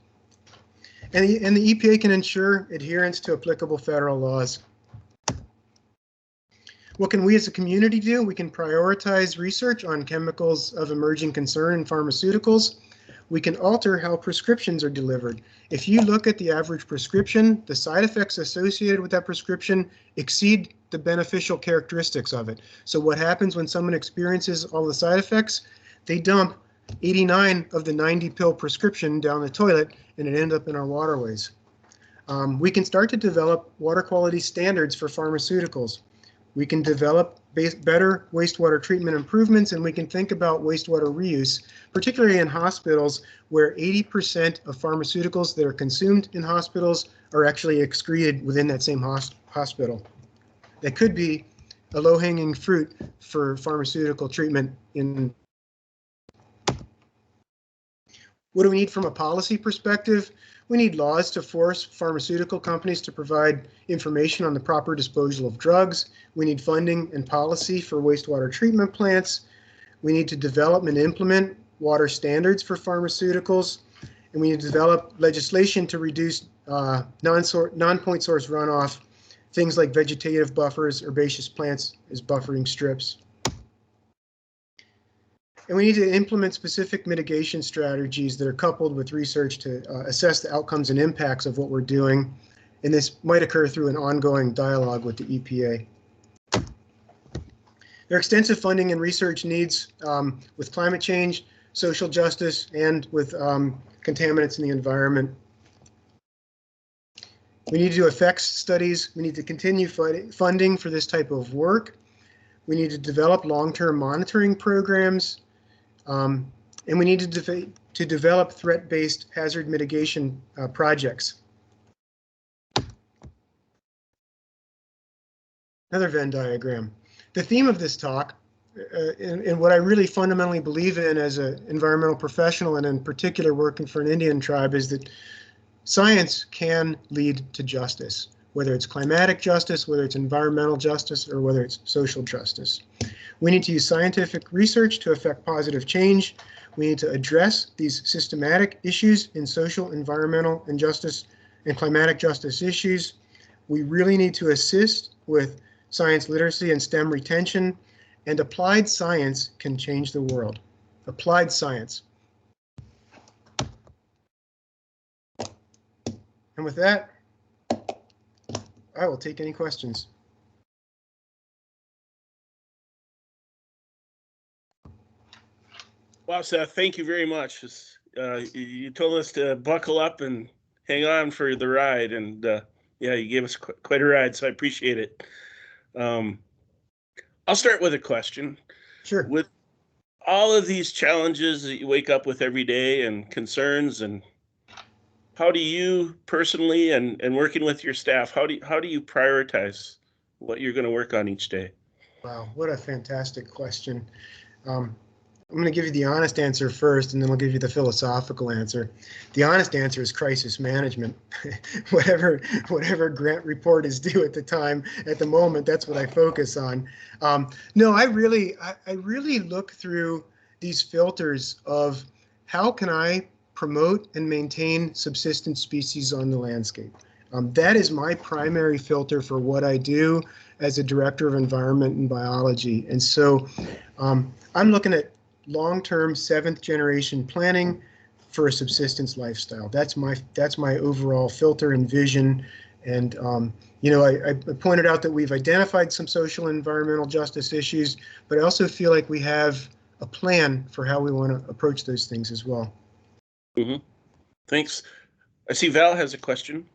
And the EPA can ensure adherence to applicable federal laws. What can we as a community do? We can prioritize research on chemicals of emerging concern in pharmaceuticals. We can alter how prescriptions are delivered. If you look at the average prescription, the side effects associated with that prescription exceed the beneficial characteristics of it. So what happens when someone experiences all the side effects? They dump 89 of the 90 pill prescription down the toilet and it ends up in our waterways. We can start to develop water quality standards for pharmaceuticals. We can develop better wastewater treatment improvements, and we can think about wastewater reuse, particularly in hospitals where 80% of pharmaceuticals that are consumed in hospitals are actually excreted within that same hospital. That could be a low-hanging fruit for pharmaceutical treatment in. What do we need from a policy perspective? We need laws to force pharmaceutical companies to provide information on the proper disposal of drugs. We need funding and policy for wastewater treatment plants. We need to develop and implement water standards for pharmaceuticals. And we need to develop legislation to reduce non-point source runoff, things like vegetative buffers, herbaceous plants as buffering strips. And we need to implement specific mitigation strategies that are coupled with research to assess the outcomes and impacts of what we're doing. And this might occur through an ongoing dialogue with the EPA. There are extensive funding and research needs with climate change, social justice, and with contaminants in the environment. We need to do effects studies. We need to continue funding for this type of work. We need to develop long-term monitoring programs. And we need to develop threat-based hazard mitigation projects. Another Venn diagram. The theme of this talk, and what I really fundamentally believe in as an environmental professional, and in particular working for an Indian tribe, is that science can lead to justice, whether it's climatic justice, whether it's environmental justice, or whether it's social justice. We need to use scientific research to affect positive change. We need to address these systematic issues in social, environmental, and justice and climatic justice issues. We really need to assist with science literacy and STEM retention, and applied science can change the world. Applied science. And with that, I will take any questions. Wow, Seth, thank you very much. You told us to buckle up and hang on for the ride, and yeah, you gave us quite a ride, so I appreciate it. I'll start with a question. Sure. With all of these challenges that you wake up with every day and concerns, and how do you personally and working with your staff, how do you prioritize what you're going to work on each day? Wow, what a fantastic question. I'm going to give you the honest answer first, and then I'll give you the philosophical answer. The honest answer is crisis management. whatever grant report is due at the time, at the moment, that's what I focus on. No, I really look through these filters of how can I promote and maintain subsistence species on the landscape. That is my primary filter for what I do as a director of environment and biology. And so I'm looking at long-term 7th generation planning for a subsistence lifestyle. That's my overall filter and vision And, you know, I pointed out that we've identified some social and environmental justice issues, but I also feel like we have a plan for how we want to approach those things as well. Mm-hmm. Thanks. I see Val has a question.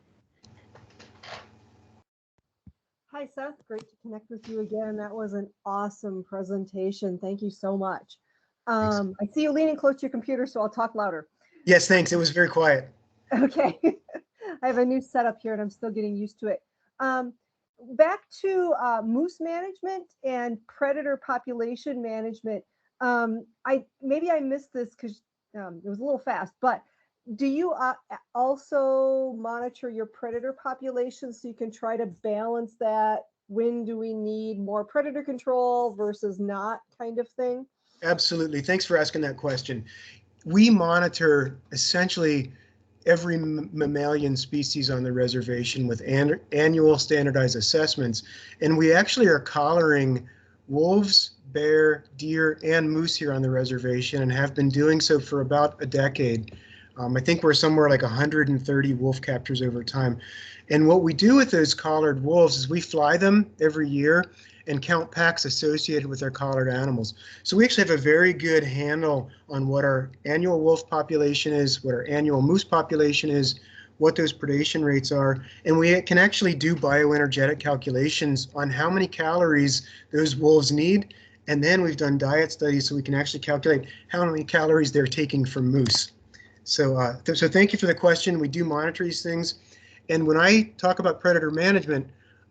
Hi, Seth. Great to connect with you again. That was an awesome presentation. Thank you so much. I see you leaning close to your computer, so I'll talk louder. Yes, thanks. It was very quiet. Okay. I have a new setup here and I'm still getting used to it. Back to moose management and predator population management. Maybe I missed this because it was a little fast, but do you also monitor your predator population so you can try to balance that? When do we need more predator control versus not, kind of thing? Absolutely. Thanks for asking that question. We monitor essentially every mammalian species on the reservation with annual standardized assessments. And we actually are collaring wolves, bear, deer, and moose here on the reservation and have been doing so for about a decade. I think we're somewhere like 130 wolf captures over time. And what we do with those collared wolves is we fly them every year and count packs associated with our collared animals. So we actually have a very good handle on what our annual wolf population is, what our annual moose population is, what those predation rates are, and we can actually do bioenergetic calculations on how many calories those wolves need. And then we've done diet studies so we can actually calculate how many calories they're taking from moose. So, so thank you for the question. We do monitor these things. And when I talk about predator management,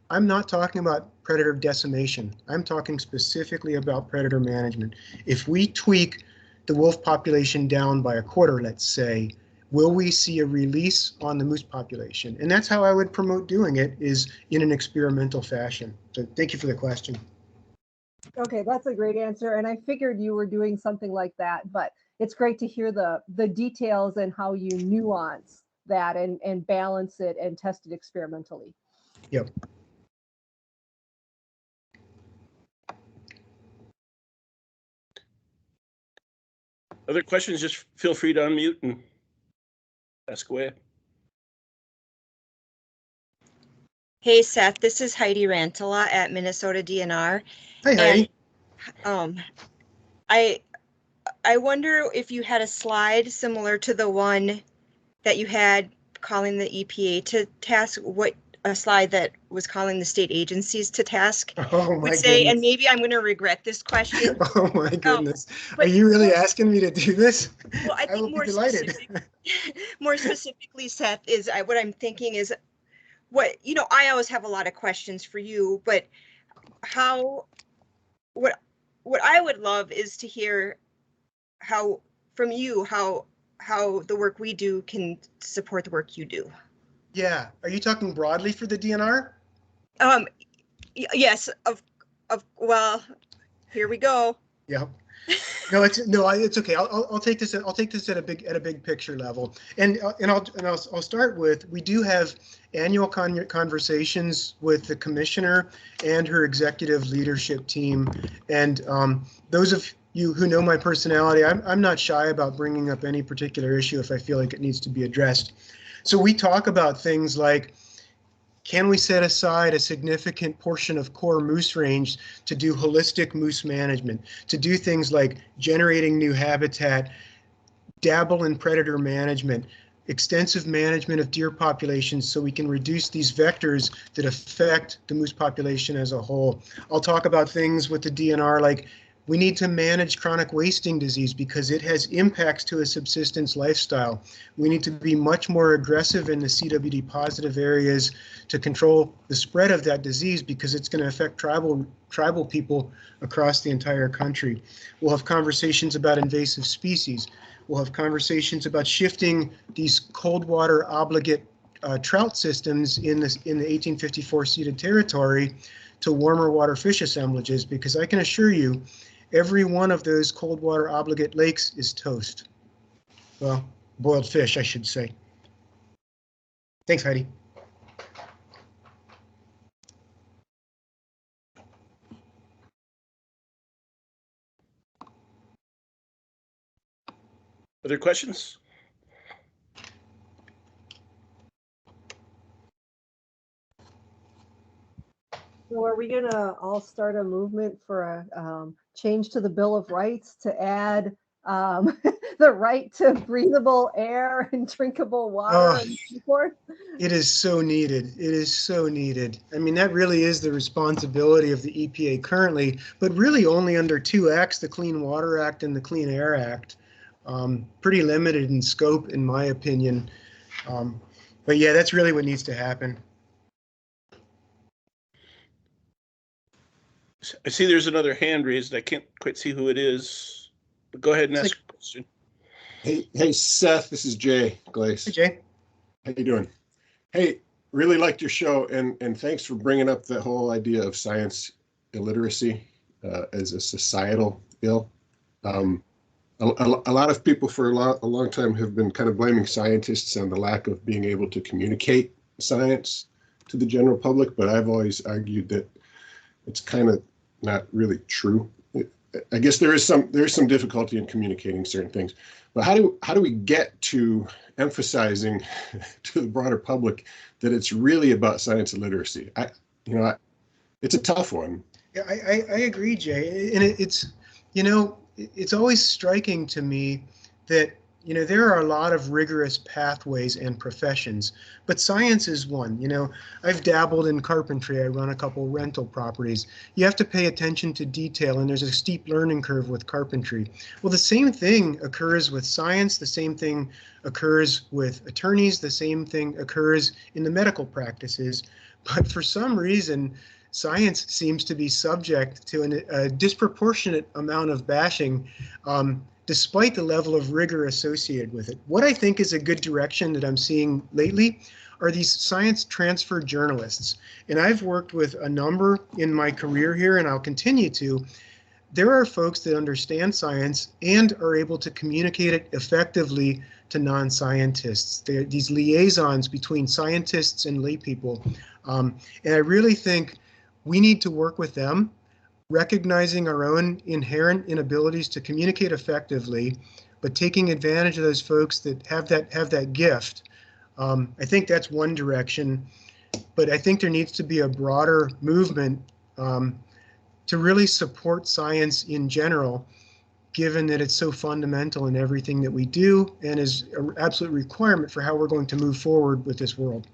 I'm not talking about predator decimation. I'm talking specifically about predator management. If we tweak the wolf population down by a quarter, let's say, will we see a release on the moose population? And that's how I would promote doing it, is in an experimental fashion. So thank you for the question. Okay, that's a great answer. And I figured you were doing something like that, but it's great to hear the details and how you nuance that and balance it and test it experimentally. Yep. Other questions, just feel free to unmute and ask away. Hey, Seth, this is Heidi Rantala at Minnesota DNR. Hi, Heidi. And, I wonder if you had a slide similar to the one that you had calling the EPA to task, what a slide that was calling the state agencies to task Oh, my would say, goodness. and maybe I'm going to regret this question. Oh, my goodness. But are you really asking me to do this? Well, I think more specifically, Seth, is what I'm thinking is what, you know, I always have a lot of questions for you, but what I would love is to hear from you how the work we do can support the work you do. Yeah. Are you talking broadly for the DNR? Yes. Well, here we go. Yeah. No, it's okay. I'll take this. I'll take this at a big picture level, and I'll start with, we do have annual conversations with the commissioner and her executive leadership team, and those of you who know my personality, I'm not shy about bringing up any particular issue if I feel like it needs to be addressed. So we talk about things like, can we set aside a significant portion of core moose range to do holistic moose management, to do things like generating new habitat, dabble in predator management, extensive management of deer populations so we can reduce these vectors that affect the moose population as a whole. I'll talk about things with the DNR like, we need to manage chronic wasting disease because it has impacts to a subsistence lifestyle. We need to be much more aggressive in the CWD positive areas to control the spread of that disease because it's going to affect tribal people across the entire country. We'll have conversations about invasive species. We'll have conversations about shifting these cold water obligate trout systems in the 1854 ceded territory to warmer water fish assemblages, because I can assure you, every one of those cold water obligate lakes is toast. Well, boiled fish, I should say. Thanks, Heidi. Other questions? So are we gonna all start a movement for a change to the Bill of Rights to add the right to breathable air and drinkable water Oh, and so forth? it is so needed. It is so needed. I mean, that really is the responsibility of the EPA currently, but really only under two acts, the Clean Water Act and the Clean Air Act. Pretty limited in scope, in my opinion. But yeah, that's really what needs to happen. I see there's another hand raised. I can't quite see who it is. But go ahead and ask a question. Hey, Seth, this is Jay Glaze. Hey, Jay. How you doing? Hey, really liked your show, and thanks for bringing up the whole idea of science illiteracy as a societal ill. A lot of people for a long time have been kind of blaming scientists on the lack of being able to communicate science to the general public, but I've always argued that it's kind of not really true. I guess there is some difficulty in communicating certain things, but how do we get to emphasizing to the broader public that it's really about science and literacy? It's a tough one. Yeah, I agree, Jay. And it's always striking to me that, there are a lot of rigorous pathways and professions, but science is one. I've dabbled in carpentry. I run a couple rental properties. You have to pay attention to detail, and there's a steep learning curve with carpentry. Well, the same thing occurs with science. The same thing occurs with attorneys. The same thing occurs in the medical practices. But for some reason, science seems to be subject to a disproportionate amount of bashing, despite the level of rigor associated with it. What I think is a good direction that I'm seeing lately are these science transfer journalists. And I've worked with a number in my career here, and I'll continue to. There are folks that understand science and are able to communicate it effectively to non-scientists. They're these liaisons between scientists and lay people. And I really think we need to work with them, recognizing our own inherent inabilities to communicate effectively, but taking advantage of those folks that have that gift. I think that's one direction, but I think there needs to be a broader movement to really support science in general, given that it's so fundamental in everything that we do and is an absolute requirement for how we're going to move forward with this world.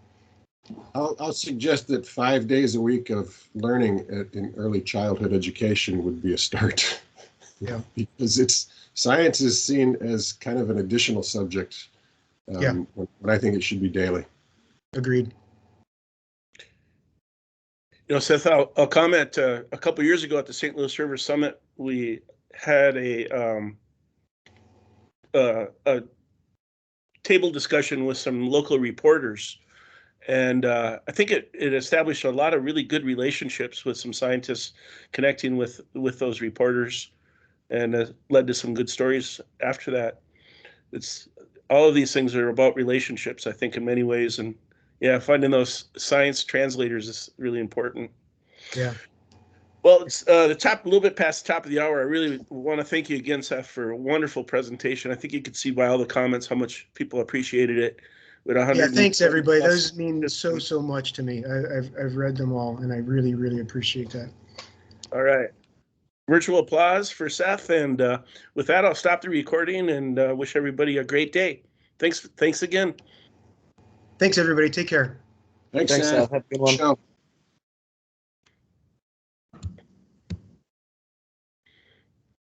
I'll suggest that 5 days a week of learning in early childhood education would be a start. Yeah. Because science is seen as kind of an additional subject when I think it should be daily. Agreed. Seth, I'll comment. A couple years ago at the St. Louis River Summit, we had a table discussion with some local reporters. And I think it established a lot of really good relationships with some scientists connecting with those reporters, and led to some good stories after that. It's all of these things are about relationships, I think, in many ways. And yeah, finding those science translators is really important. Yeah. Well, it's a little bit past the top of the hour. I really want to thank you again, Seth, for a wonderful presentation. I think you could see by all the comments how much people appreciated it. Yeah, thanks everybody. Those mean so much to me. I've read them all, and I really, really appreciate that. All right. Virtual applause for Seth. And with that, I'll stop the recording and wish everybody a great day. Thanks again. Thanks, everybody. Take care. Thanks Seth. Have a good one.